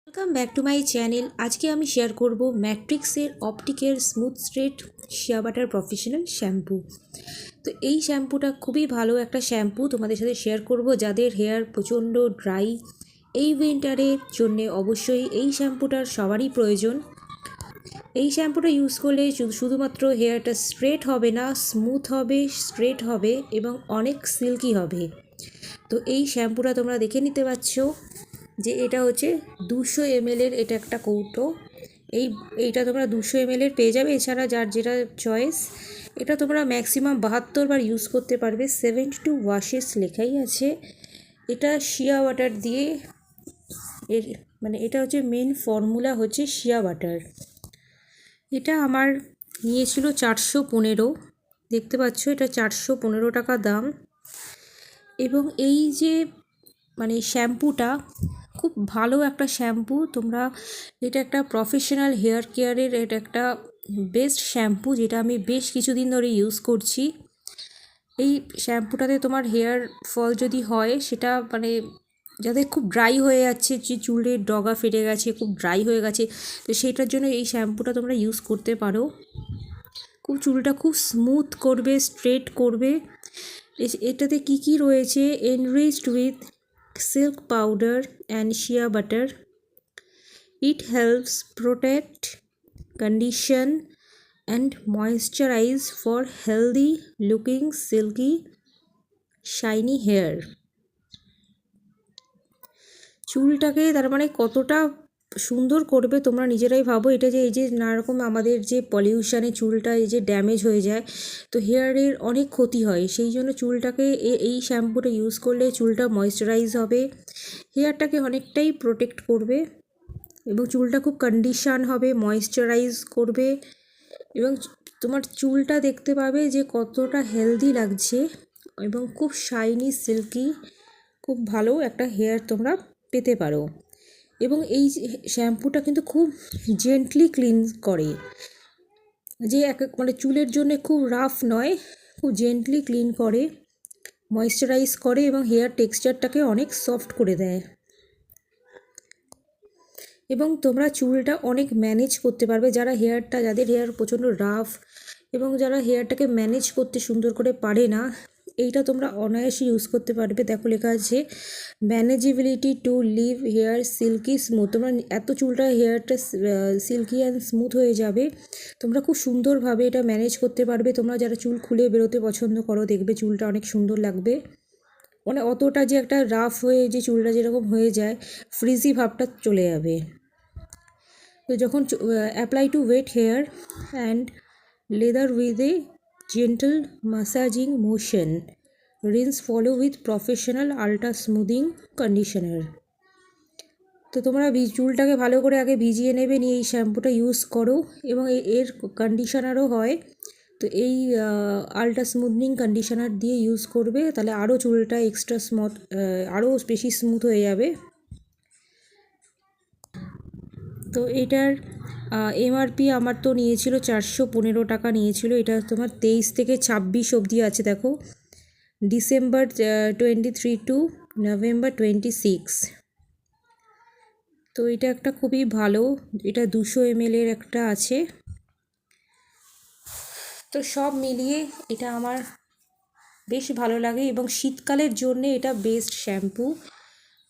Welcome back to my channel. আজকে আমি share করব ম্যাট্রিক্সের অপটিকের smooth straight shea butter professional shampoo. তো এই শ্যাম্পুটা খুবই ভালো একটা শ্যাম্পু, তোমাদের সাথে শেয়ার করব যাদের হেয়ার প্রচণ্ড ড্রাই। এই উইন্টারের জন্যে অবশ্যই এই শ্যাম্পুটার সবারই প্রয়োজন। এই শ্যাম্পুটা ইউজ করলে শুধুমাত্র হেয়ারটা স্ট্রেট হবে না, স্মুথ হবে, স্ট্রেট হবে এবং অনেক সিল্কি হবে। তো এই শ্যাম্পুটা তোমরা দেখে নিতে পারছো যে এটা হচ্ছে 200 ml এর এটা একটা কৌটো। এইটা তোমরা 200 ml এর পেয়ে যাবে, এছাড়া যার যেটা চয়েস। এটা তোমরা ম্যাক্সিমাম 72 বার ইউজ করতে পারবে। 72 ওয়াশেস লেখাই আছে। এটা শিয়া বাটার দিয়ে এর এটা হচ্ছে মেন ফর্মুলা হচ্ছে শিয়া বাটার। এটা আমার নিয়েছিল 415, দেখতে পাচ্ছ এটা 415 টাকা দাম। এবং এই যে শ্যাম্পুটা খুব ভালো একটা শ্যাম্পু। তোমরা এটা একটা প্রফেশনাল হেয়ার কেয়ারের এটা একটা বেস্ট শ্যাম্পু, যেটা আমি বেশ কিছুদিন ধরে ইউজ করছি। এই শ্যাম্পুটাতে তোমার হেয়ার ফল যদি হয়, সেটা যাদের খুব ড্রাই হয়ে যাচ্ছে, যে চুলের ডগা ফেটে গেছে, খুব ড্রাই হয়ে গেছে, তো সেইটার জন্য এই শ্যাম্পুটা তোমরা ইউজ করতে পারো। চুলটা খুব স্মুথ করবে, স্ট্রেট করবে। এটাতে কি রয়েছে, enriched with silk powder and shea butter. It helps protect, condition and moisturize for healthy looking silky shiny hair. চুলটাকে কতটা সুন্দর করবে তোমরা নিজেরাই ভাবো। এটা যে এই যে নানারকম আমাদের যে পলিউশনে চুলটা এই যে ড্যামেজ হয়ে যায়, তো হেয়ারের অনেক ক্ষতি হয়। সেই জন্য চুলটাকে এই শ্যাম্পুটা ইউজ করলে চুলটা ময়েশ্চারাইজ হবে, হেয়ারটাকে অনেকটাই প্রোটেক্ট করবে এবং চুলটা খুব কন্ডিশন হবে, ময়েশ্চারাইজ করবে এবং তোমার চুলটা দেখতে পাবে যে কতটা হেলদি লাগছে এবং খুব শাইনি, সিল্কি, খুব ভালো একটা হেয়ার তোমরা পেতে পারো। এবং এই শ্যাম্পুটা কিন্তু খুব জেন্টলি ক্লিন করে, যে চুলের জন্য খুব রাফ নয়, খুব জেন্টলি ক্লিন করে, ময়েশ্চারাইজ করে এবং হেয়ার টেক্সচারটাকে অনেক সফট করে দেয়। এবং তোমরা চুলটা অনেক ম্যানেজ করতে পারবে, যাদের হেয়ার প্রচণ্ড রাফ এবং যারা হেয়ারটাকে ম্যানেজ করতে সুন্দর করে পারে না, এইটা তোমরা অনায়াসে ইউজ করতে পারবে। দেখো লেখা আছে manageability to leave hair silky smooth. তোমরা এত চুলটা হেয়ারটা সিল্কি অ্যান্ড স্মুথ হয়ে যাবে, তোমরা খুব সুন্দরভাবে এটা ম্যানেজ করতে পারবে। তোমরা যারা চুল খুলে বেরোতে পছন্দ করো, দেখবে চুলটা অনেক সুন্দর লাগবে। অতটা যে একটা রাফ হয়ে যে চুলটা যেরকম হয়ে যায়, ফ্রিজি ভাবটা চলে যাবে। তো যখন apply to wet hair and lather with a gentle massaging motion, rinse follow with professional ultra smoothing conditioner. তো তোমরা চুলটাকে ভালো করে আগে ভিজিয়ে নেবে, নিয়ে এই শ্যাম্পুটা ইউজ করো এবং এর কন্ডিশনারও হয়। তো এই আল্ট্রা স্মুথনিং কন্ডিশনার দিয়ে ইউজ করবে, তাহলে আরও চুলটা এক্সট্রা স্মুথ, আরও বেশি স্মুথ হয়ে যাবে। তো এটার এমআরপি আমার তো নিয়েছিল 415 টাকা নিয়েছিল। এটা তোমার 23 থেকে 26 অবধি আছে। দেখো, ডিসেম্বর 23 টু নভেম্বর 26। তো এটা একটা খুবই ভালো, এটা 200 ml এর একটা আছে। তো সব মিলিয়ে এটা আমার বেশ ভালো লাগে এবং শীতকালের জন্য এটা বেস্ট শ্যাম্পু।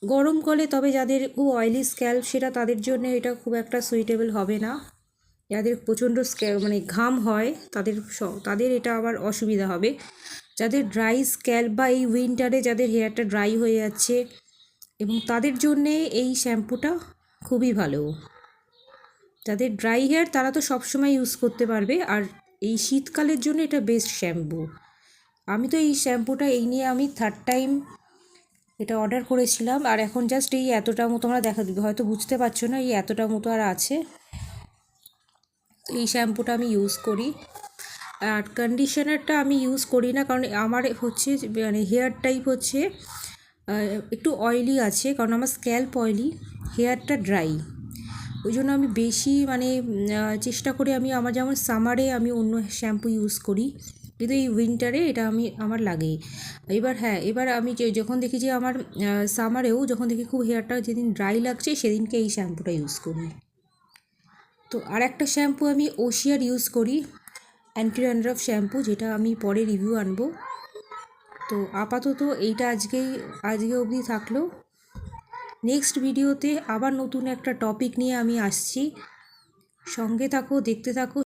গরমকালে তবে যাদের খুব অয়েলি স্ক্যাল্প, সেটা তাদের জন্য এটা খুব একটা সুইটেবল হবে না। যাদের প্রচণ্ড ঘাম হয়, তাদের এটা আবার অসুবিধা হবে। যাদের ড্রাই স্ক্যাল্প বা এই উইন্টারে যাদের হেয়ারটা ড্রাই হয়ে যাচ্ছে, এবং তাদের জন্যে এই শ্যাম্পুটা খুবই ভালো। যাদের ড্রাই হেয়ার তারা তো সবসময় ইউজ করতে পারবে, আর এই শীতকালের জন্য এটা বেস্ট শ্যাম্পু। আমি তো এই শ্যাম্পুটা নিয়ে আমি 3rd টাইম এটা অর্ডার করেছিলাম, আর এখন জাস্ট এই এতটা মতো আমরা হয়তো বুঝতে পারছো না, এই এতটা মতো আর আছে। এই শ্যাম্পুটা আমি ইউজ করি। আর কন্ডিশনারটা আমি ইউজ করি না, কারণ আমার হচ্ছে হেয়ার টাইপ হচ্ছে একটু অয়েলি আছে, কারণ আমার স্ক্যাল্প অয়েলি, হেয়ারটা ড্রাই। ওই জন্য আমি বেশি চেষ্টা করি, আমার যেমন সামারে আমি অন্য শ্যাম্পু ইউজ করি, কিন্তু এই উইন্টারে এটা আমার লাগেই। এবার হ্যাঁ, এবার আমি যখন দেখি যে আমার সামারেও যখন দেখি খুব হেয়ারটা যেদিন ড্রাই লাগছে সেদিনকে এই শ্যাম্পুটা ইউজ করি। তো আর একটা শ্যাম্পু আমি ওশিয়ার ইউজ করি, অ্যান্টি ড্যান্ড্রাফ শ্যাম্পু, যেটা আমি পরে রিভিউ আনবো। তো আপাতত এইটা আজকে অবধি থাকলো। নেক্সট ভিডিওতে আবার নতুন একটা টপিক নিয়ে আমি আসছি। সঙ্গে থাকো, দেখতে থাকো।